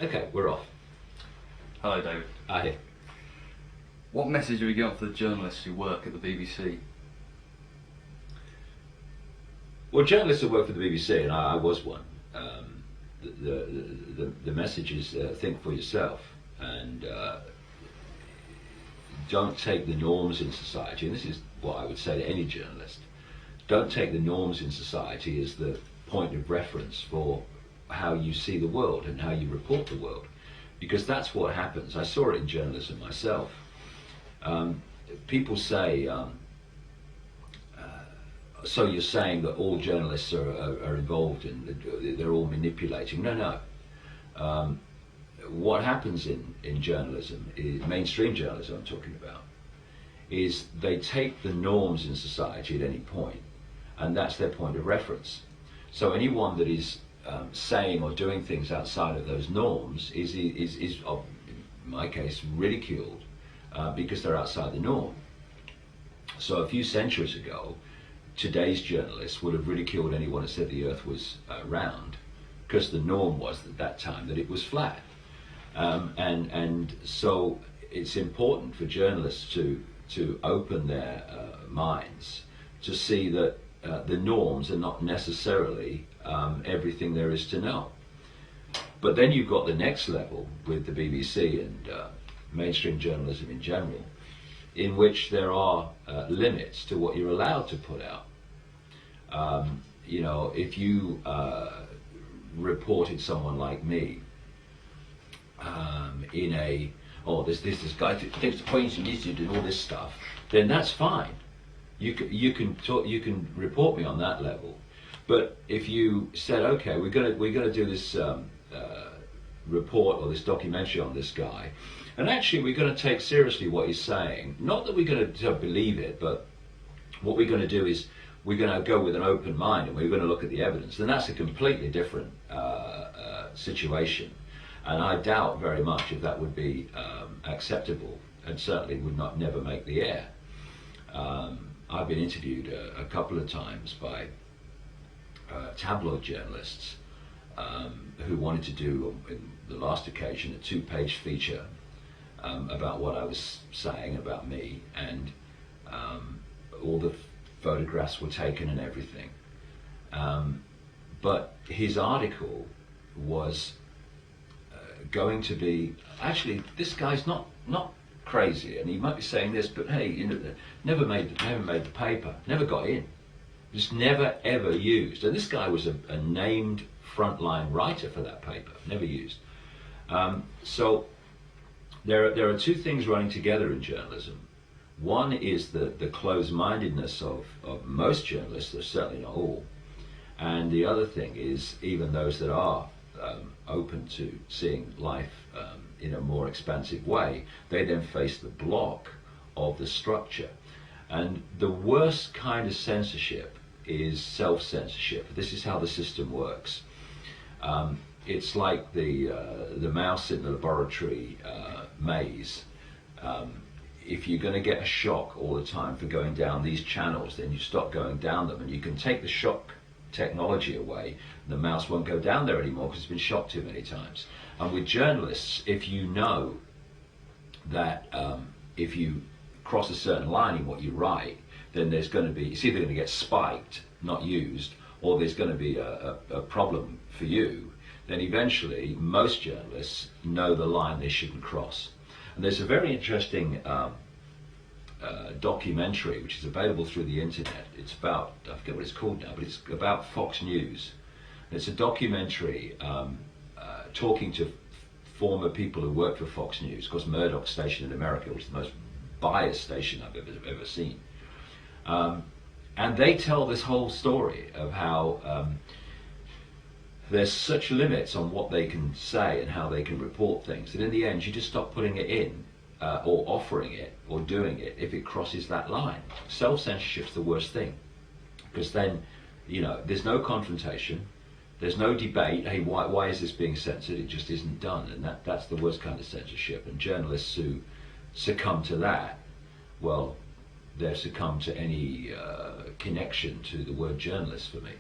Okay, we're off. Hello, David. Aye. What message have you got for the journalists who work at the BBC? Well, journalists who work for the BBC, and I was one. The message is think for yourself, and don't take the norms in society. And this is what I would say to any journalist: don't take the norms in society as the point of reference for how you see the world and how you report the world, because that's what happens. I saw it in journalism myself. People say, so you're saying that all journalists are involved in, they're all manipulating. No. What happens in journalism, mainstream journalism I'm talking about, is they take the norms in society at any point, and that's their point of reference. So anyone that is saying or doing things outside of those norms is in my case, ridiculed because they're outside the norm. So a few centuries ago, today's journalists would have ridiculed anyone who said the Earth was round, because the norm was at that time that it was flat. And so it's important for journalists to open their minds to see that the norms are not necessarily everything there is to know. But then you've got the next level with the BBC and mainstream journalism in general, in which there are limits to what you're allowed to put out. If you reported someone like me this guy takes the points and and all this stuff, then that's fine. You can report me on that level. But if you said, okay, we're gonna do this report or this documentary on this guy, and actually we're going to take seriously what he's saying, not that we're going to believe it, but what we're going to do is we're going to go with an open mind and we're going to look at the evidence, then that's a completely different situation. And I doubt very much if that would be acceptable, and certainly would never make the air. I've been interviewed a couple of times by tabloid journalists who wanted to do, in the last occasion, a 2-page feature about what I was saying about me, and all the photographs were taken and everything. But his article was going to be, actually, this guy's not crazy, and he might be saying this, but hey, never made the paper, never got in, just never ever used. And this guy was a named frontline writer for that paper, never used. So there are two things running together in journalism. One is the closed-mindedness of most journalists, though certainly not all, and the other thing is even those that are open to seeing life in a more expansive way, they then face the block of the structure. And the worst kind of censorship is self-censorship. This is how the system works. It's like the mouse in the laboratory maze. If you're going to get a shock all the time for going down these channels, then you stop going down them, and you can take the shock technology away, the mouse won't go down there anymore because it's been shocked too many times. And with journalists, if you know that if you cross a certain line in what you write, then there's going to be, it's either going to get spiked, not used, or there's going to be a problem for you, then eventually most journalists know the line they shouldn't cross. And there's a very interesting documentary which is available through the internet. It's about, I forget what it's called now, but it's about Fox News. And it's a documentary talking to former people who worked for Fox News. Of course, Murdoch's station in America was the most biased station I've ever seen. And they tell this whole story of how there's such limits on what they can say and how they can report things, that in the end you just stop putting it in or offering it or doing it if it crosses that line. Self-censorship's the worst thing, because then, there's no confrontation, there's no debate, hey, why is this being censored? It just isn't done, and that's the worst kind of censorship. And journalists who succumb to that, well, they've succumbed to any connection to the word journalist for me.